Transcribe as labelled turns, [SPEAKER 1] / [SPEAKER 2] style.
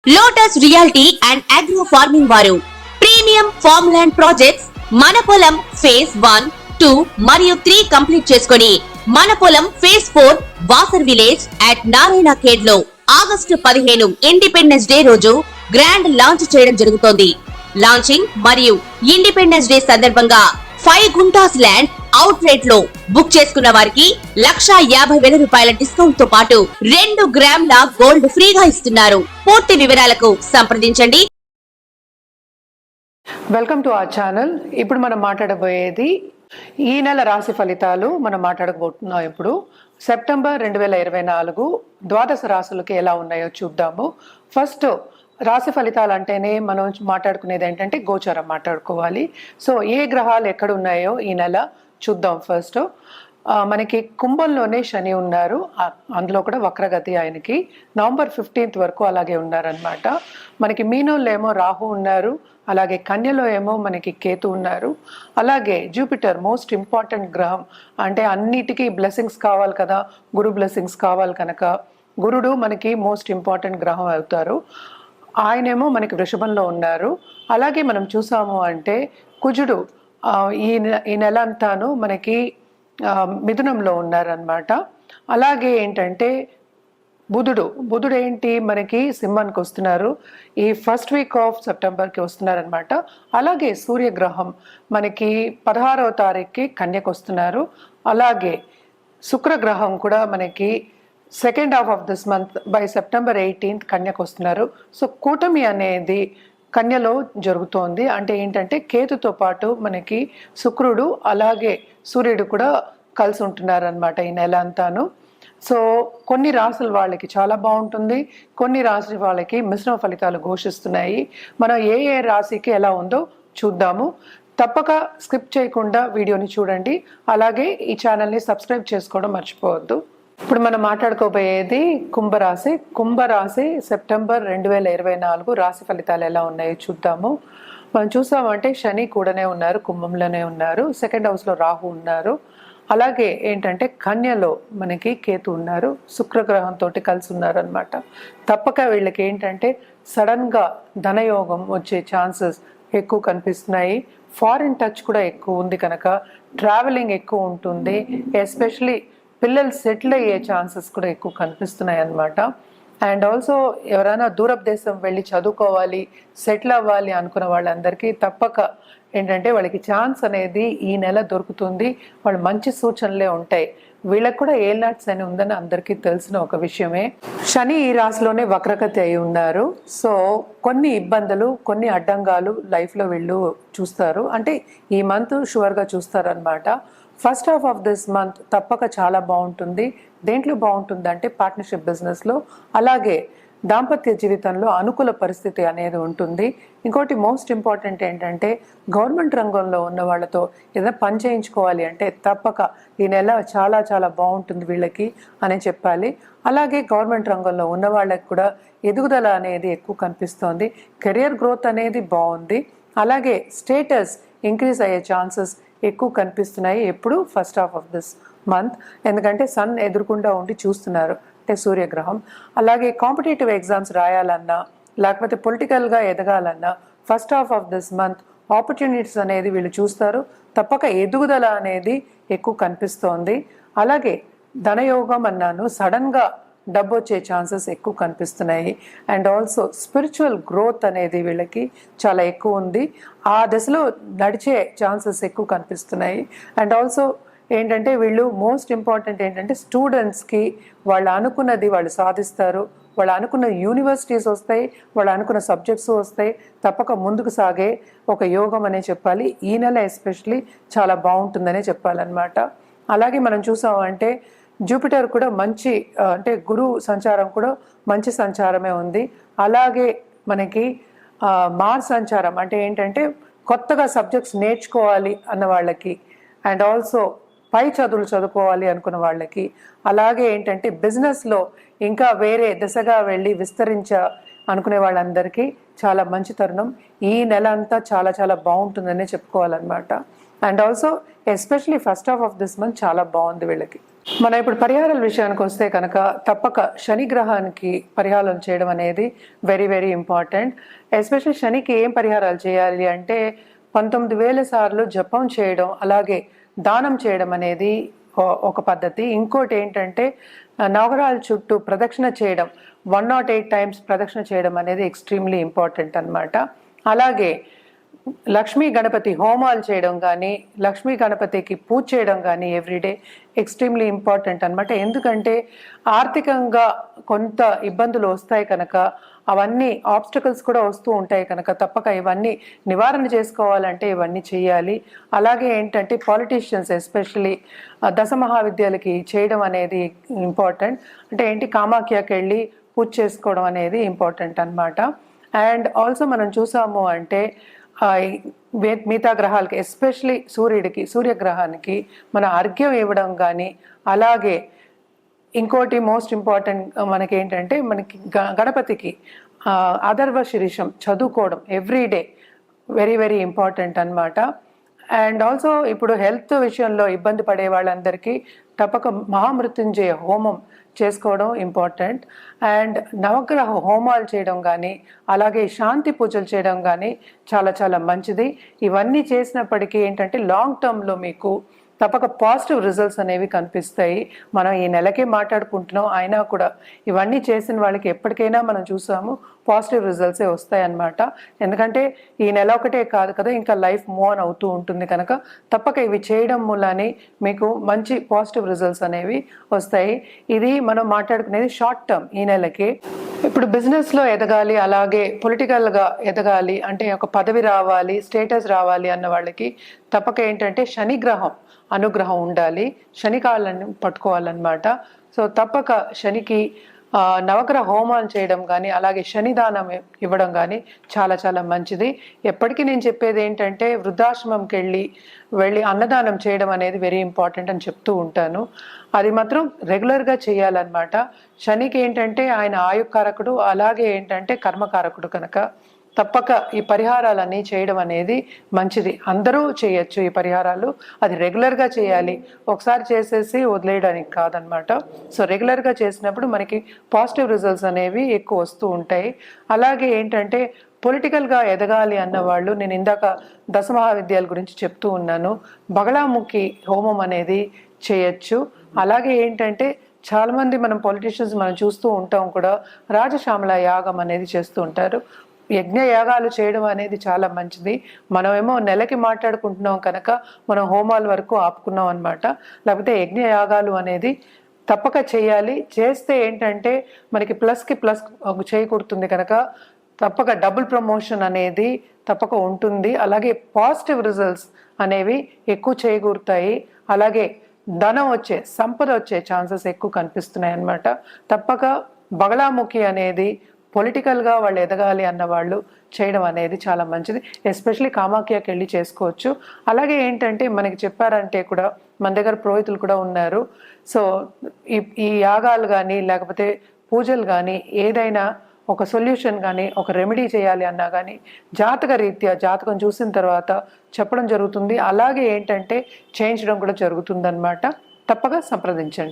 [SPEAKER 1] Lotus reality and agro farming వారు premium farm land projects మన పొలం ఫేజ్ 1, 2 మరియు 3 కంప్లీట్ చేసుకుని మన పొలం phase 4 Wasar village at Narayana Khed లో ఆగస్టు 15 ఇండిపెండెన్స్ డే రోజు గ్రాండ్ లాంచ్ చేయడం జరుగుతోంది. లాంచింగ్ మరియు ఇండిపెండెన్స్ డే సందర్భంగా 5 గుంటాస్ ల్యాండ్ అవుట్ రేట్ లో బుక్ చేసుకున్న వారికి 1,50,000 రూపాయల డిస్కౌంట్ తో పాటు 2 గ్రాముల గోల్డ్ ఫ్రీగా ఇస్తున్నారు. పూర్తి వివరాలకు సంప్రదించండి.
[SPEAKER 2] Welcome to our channel. ఇప్పుడు మనం మాట్లాడబోయేది ఈ నెల రాశి ఫలితాలు మనం మాట్లాడబోతున్నాం. ఇప్పుడు సెప్టెంబర్ 2024 ద్వాదశ రాశులకి ఎలా ఉన్నాయో చూద్దాము. ఫస్ట్ రాశి ఫలితాలు అంటేనే మనం మాట్లాడుకునేది ఏంటంటే గోచారం మాట్లాడుకోవాలి. సో ఏ గ్రహాలు ఎక్కడ ఉన్నాయో ఈ నెల చూద్దాం. ఫస్ట్ మనకి కుంభంలోనే శని ఉన్నారు, అందులో కూడా వక్రగతి ఆయనకి నవంబర్ 15th వరకు అలాగే ఉన్నారనమాట. మనకి మీనంలో ఏమో రాహు ఉన్నారు, అలాగే కన్యలో ఏమో మనకి కేతు ఉన్నారు, అలాగే జూపిటర్ మోస్ట్ ఇంపార్టెంట్ గ్రహం, అంటే అన్నిటికీ బ్లెస్సింగ్స్ కావాలి కదా, గురు బ్లెస్సింగ్స్ కావాలి కనుక గురుడు మనకి మోస్ట్ ఇంపార్టెంట్ గ్రహం అవుతారు. ఆయనేమో మనకి వృషభంలో ఉన్నారు. అలాగే మనం చూసాము అంటే కుజుడు ఈ నెల అంతాను మనకి మిథునంలో ఉన్నారనమాట. అలాగే ఏంటంటే బుధుడు ఏంటి మనకి సింహానికి వస్తున్నారు, ఈ ఫస్ట్ వీక్ ఆఫ్ సెప్టెంబర్కి వస్తున్నారనమాట. అలాగే సూర్యగ్రహం మనకి 16వ తారీఖుకి కన్యకు వస్తున్నారు. అలాగే శుక్రగ్రహం కూడా మనకి second half of this month by September 18th కన్యకు వస్తున్నారు. సో కూటమి అనేది కన్యలో జరుగుతోంది. అంటే ఏంటంటే కేతుతో పాటు మనకి శుక్రుడు అలాగే సూర్యుడు కూడా కలిసి ఉంటున్నారు అనమాట ఈ నెల అంతాను. సో కొన్ని రాశుల వాళ్ళకి చాలా బాగుంటుంది, కొన్ని రాశి వాళ్ళకి మిశ్రమ ఫలితాలు ఘోషిస్తున్నాయి. మనం ఏ రాశికి ఎలా ఉందో చూద్దాము. తప్పక స్కిప్ చేయకుండా వీడియోని చూడండి. అలాగే ఈ ఛానల్ని సబ్స్క్రైబ్ చేసుకోవడం మర్చిపోవద్దు. ఇప్పుడు మనం మాట్లాడుకోబోయేది కుంభరాశి సెప్టెంబర్ 2024 రాశి ఫలితాలు ఎలా ఉన్నాయో చూద్దాము. మనం చూసామంటే శని కూడానే ఉన్నారు, కుంభంలోనే ఉన్నారు, సెకండ్ హౌస్లో రాహు ఉన్నారు. అలాగే ఏంటంటే కన్యలో మనకి కేతు ఉన్నారు, శుక్రగ్రహంతో కలిసి ఉన్నారు అనమాట. తప్పక వీళ్ళకి ఏంటంటే సడన్గా ధనయోగం వచ్చే ఛాన్సెస్ ఎక్కువ కనిపిస్తున్నాయి. ఫారిన్ టచ్ కూడా ఎక్కువ ఉంది కనుక ట్రావెలింగ్ ఎక్కువ ఉంటుంది. ఎస్పెషలీ పిల్లలు సెటిల్ అయ్యే ఛాన్సెస్ కూడా ఎక్కువ కనిపిస్తున్నాయి అన్నమాట. అండ్ ఆల్సో ఎవరైనా దూరపు దేశం వెళ్ళి చదువుకోవాలి, సెటిల్ అవ్వాలి అనుకున్న వాళ్ళందరికీ తప్పక ఏంటంటే వాళ్ళకి ఛాన్స్ అనేది ఈ నెల దొరుకుతుంది. వాళ్ళు మంచి సూచనలే ఉంటాయి. వీళ్ళకి కూడా ఏల్నాట్స్ అని ఉందని అందరికీ తెలిసిన ఒక విషయమే. శని ఈ రాశిలోనే వక్రగతి అయి ఉన్నారు. సో కొన్ని ఇబ్బందులు, కొన్ని అడ్డంగాలు లైఫ్లో వీళ్ళు చూస్తారు. అంటే ఈ మంత్ షూర్గా చూస్తారు అనమాట. First half of this month తప్పక చాలా బాగుంటుంది. దేంట్లో బాగుంటుందంటే పార్ట్నర్షిప్ బిజినెస్లో, అలాగే దాంపత్య జీవితంలో అనుకూల పరిస్థితి అనేది ఉంటుంది. ఇంకోటి మోస్ట్ ఇంపార్టెంట్ ఏంటంటే గవర్నమెంట్ రంగంలో ఉన్న వాళ్ళతో ఏదైనా పని చేయించుకోవాలి అంటే తప్పక ఈ నెల చాలా చాలా బాగుంటుంది వీళ్ళకి అనే చెప్పాలి. అలాగే గవర్నమెంట్ రంగంలో ఉన్న వాళ్ళకి కూడా ఎదుగుదల అనేది ఎక్కువ కనిపిస్తోంది. కెరియర్ గ్రోత్ అనేది బాగుంది. అలాగే స్టేటస్ ఇంక్రీజ్ అయ్యే ఛాన్సెస్ ఎక్కువ కనిపిస్తున్నాయి ఎప్పుడు first half of this month. ఎందుకంటే సన్ ఎదురుకుండా ఉండి చూస్తున్నారు, అంటే సూర్యగ్రహం. అలాగే కాంపిటేటివ్ ఎగ్జామ్స్ రాయాలన్నా లేకపోతే పొలిటికల్గా ఎదగాలన్నా first half of this month opportunities అనేది వీళ్ళు చూస్తారు. తప్పక ఎదుగుదల అనేది ఎక్కువ కనిపిస్తోంది. అలాగే ధనయోగం అన్నాను, సడన్గా డబ్బు వచ్చే ఛాన్సెస్ ఎక్కువ కనిపిస్తున్నాయి. అండ్ ఆల్సో స్పిరిచువల్ గ్రోత్ అనేది వీళ్ళకి చాలా ఎక్కువ ఉంది. ఆ దశలో నడిచే ఛాన్సెస్ ఎక్కువ కనిపిస్తున్నాయి. అండ్ ఆల్సో ఏంటంటే వీళ్ళు మోస్ట్ ఇంపార్టెంట్ ఏంటంటే స్టూడెంట్స్కి వాళ్ళు అనుకున్నది వాళ్ళు సాధిస్తారు, వాళ్ళు అనుకున్న యూనివర్సిటీస్ వస్తాయి, వాళ్ళు అనుకున్న సబ్జెక్ట్స్ వస్తాయి. తప్పక ముందుకు సాగే ఒక యోగం అనే చెప్పాలి. ఈ నెల ఎస్పెషలీ చాలా బాగుంటుందనే చెప్పాలన్నమాట. అలాగే మనం చూసామంటే జూపిటర్ కూడా మంచి, అంటే గురు సంచారం కూడా మంచి సంచారమే ఉంది. అలాగే మనకి మార్స్ సంచారం అంటే ఏంటంటే కొత్తగా సబ్జెక్ట్స్ నేర్చుకోవాలి అన్న వాళ్ళకి, అండ్ ఆల్సో పై చదువులు చదువుకోవాలి అనుకున్న వాళ్ళకి, అలాగే ఏంటంటే బిజినెస్లో ఇంకా వేరే దిశగా వెళ్ళి అనుకునే వాళ్ళందరికీ చాలా మంచి తరుణం. ఈ నెల అంతా చాలా చాలా బాగుంటుందనే చెప్పుకోవాలన్నమాట. And also especially first half of this month చాలా బాగుంది వీళ్ళకి. మనం ఇప్పుడు పరిహారాల విషయానికి వస్తే కనుక తప్పక శని గ్రహానికి పరిహారం చేయడం అనేది వెరీ వెరీ ఇంపార్టెంట్. ఎస్పెషల్లీ శనికి ఏం పరిహారాలు చేయాలి అంటే 19,000 సార్లు జపం చేయడం, అలాగే దానం చేయడం అనేది ఒక పద్ధతి. ఇంకోటి ఏంటంటే నవగ్రహాల చుట్టూ ప్రదక్షిణ చేయడం, 108 టైమ్స్ ప్రదక్షిణ చేయడం అనేది ఎక్స్ట్రీమ్లీ ఇంపార్టెంట్ అన్నమాట. అలాగే లక్ష్మీ గణపతి హోమాలు చేయడం కానీ, లక్ష్మీ గణపతికి పూజ చేయడం కానీ ఎవ్రీడే ఎక్స్ట్రీమ్లీ ఇంపార్టెంట్ అనమాట. ఎందుకంటే ఆర్థికంగా కొంత ఇబ్బందులు వస్తాయి కనుక, అవన్నీ ఆబ్స్టకల్స్ కూడా వస్తూ ఉంటాయి కనుక తప్పక ఇవన్నీ నివారణ చేసుకోవాలంటే ఇవన్నీ చేయాలి. అలాగే ఏంటంటే పాలిటీషియన్స్ ఎస్పెషలీ దశ మహావిద్యాలకి చేయడం అనేది ఇంపార్టెంట్. అంటే ఏంటి, కామాఖ్యకి వెళ్ళి పూజ చేసుకోవడం అనేది ఇంపార్టెంట్ అనమాట. అండ్ ఆల్సో మనం చూసాము అంటే మిగతా గ్రహాలకి ఎస్పెషలీ సూర్యగ్రహానికి మన అర్ఘ్యం ఇవ్వడం కానీ, అలాగే ఇంకోటి మోస్ట్ ఇంపార్టెంట్ మనకి ఏంటంటే మనకి గణపతికి అథర్వ శీర్షం చదువుకోవడం ఎవ్రీడే వెరీ వెరీ ఇంపార్టెంట్ అన్నమాట. అండ్ ఆల్సో ఇప్పుడు హెల్త్ విషయంలో ఇబ్బంది పడే వాళ్ళందరికీ తప్పక మహామృత్యుంజయ హోమం చేసుకోవడం ఇంపార్టెంట్. అండ్ నవగ్రహ హోమాలు చేయడం కానీ, అలాగే శాంతి పూజలు చేయడం కానీ చాలా చాలా మంచిది. ఇవన్నీ చేసినప్పటికీ ఏంటంటే లాంగ్ టర్మ్లో మీకు తప్పక పాజిటివ్ రిజల్ట్స్ అనేవి కనిపిస్తాయి. మనం ఈ నెలకే మాట్లాడుకుంటున్నాం, అయినా కూడా ఇవన్నీ చేసిన వాళ్ళకి ఎప్పటికైనా మనం చూసాము పాజిటివ్ రిజల్ట్సే వస్తాయి అన్నమాట. ఎందుకంటే ఈ నెల ఒకటే కాదు కదా, ఇంకా లైఫ్ మూవ్ ఆన్ అవుతూ ఉంటుంది కనుక తప్పక ఇవి చేయడం మూలానే మీకు మంచి పాజిటివ్ రిజల్ట్స్ అనేవి వస్తాయి. ఇది మనం మాట్లాడుకునేది షార్ట్ టర్మ్ ఈ నెలకి. ఇప్పుడు బిజినెస్లో ఎదగాలి, అలాగే పొలిటికల్గా ఎదగాలి అంటే ఒక పదవి రావాలి, స్టేటస్ రావాలి అన్న వాళ్ళకి తప్పక ఏంటంటే శని గ్రహం అనుగ్రహం ఉండాలి, శని కాళ్ళని పట్టుకోవాలన్నమాట. సో తప్పక శనికి నవగ్రహ హోమాలు చేయడం కానీ, అలాగే శనిదానం ఇవ్వడం కానీ చాలా చాలా మంచిది. ఎప్పటికీ నేను చెప్పేది ఏంటంటే వృద్ధాశ్రమంకి వెళ్ళి అన్నదానం చేయడం అనేది వెరీ ఇంపార్టెంట్ అని చెప్తూ ఉంటాను. అది మాత్రం రెగ్యులర్గా చేయాలన్నమాట. శనికి ఏంటంటే ఆయన ఆయుకారకుడు, అలాగే ఏంటంటే కర్మకారకుడు కనుక తప్పక ఈ పరిహారాలన్నీ చేయడం అనేది మంచిది. అందరూ చేయొచ్చు ఈ పరిహారాలు, అది రెగ్యులర్గా చేయాలి, ఒకసారి చేసేసి వదిలేయడానికి కాదనమాట. సో రెగ్యులర్గా చేసినప్పుడు మనకి పాజిటివ్ రిజల్ట్స్ అనేవి ఎక్కువ వస్తూ ఉంటాయి. అలాగే ఏంటంటే పొలిటికల్గా ఎదగాలి అన్నవాళ్ళు, నేను ఇందాక దశ మహావిద్యాల గురించి చెప్తూ ఉన్నాను, బగళాముఖి హోమం అనేది చేయొచ్చు. అలాగే ఏంటంటే చాలామంది మనం పొలిటీషియన్స్ మనం చూస్తూ ఉంటాం కూడా, రాజశ్యామల యాగం అనేది చేస్తూ ఉంటారు. యజ్ఞ యాగాలు చేయడం అనేది చాలా మంచిది. మనమేమో నెలకి మాట్లాడుకుంటున్నాం కనుక మనం హోమాల వరకు ఆపుకున్నాం అనమాట. లేకపోతే యజ్ఞ యాగాలు అనేది తప్పక చేయాలి. చేస్తే ఏంటంటే మనకి ప్లస్కి ప్లస్ చేయకూడుతుంది కనుక తప్పక డబుల్ ప్రమోషన్ అనేది తప్పక ఉంటుంది. అలాగే పాజిటివ్ రిజల్ట్స్ అనేవి ఎక్కువ చేయకూరుతాయి. అలాగే ధనం వచ్చే, సంపద వచ్చే ఛాన్సెస్ ఎక్కువ కనిపిస్తున్నాయి అన్నమాట. తప్పక బగళాముఖి అనేది పొలిటికల్గా వాళ్ళు ఎదగాలి అన్న వాళ్ళు చేయడం అనేది చాలా మంచిది. ఎస్పెషలీ కామాఖ్యకి వెళ్ళి చేసుకోవచ్చు. అలాగే ఏంటంటే మనకి చెప్పారంటే కూడా మన దగ్గర పురోహితులు కూడా ఉన్నారు. సో ఈ యాగాలు కానీ లేకపోతే పూజలు కానీ ఏదైనా ఒక సొల్యూషన్ కానీ ఒక రెమెడీ చేయాలి అన్నా కానీ జాతక రీత్యా జాతకం చూసిన తర్వాత చెప్పడం జరుగుతుంది. అలాగే ఏంటంటే చేయించడం కూడా జరుగుతుందన్నమాట. తప్పక సంప్రదించండి.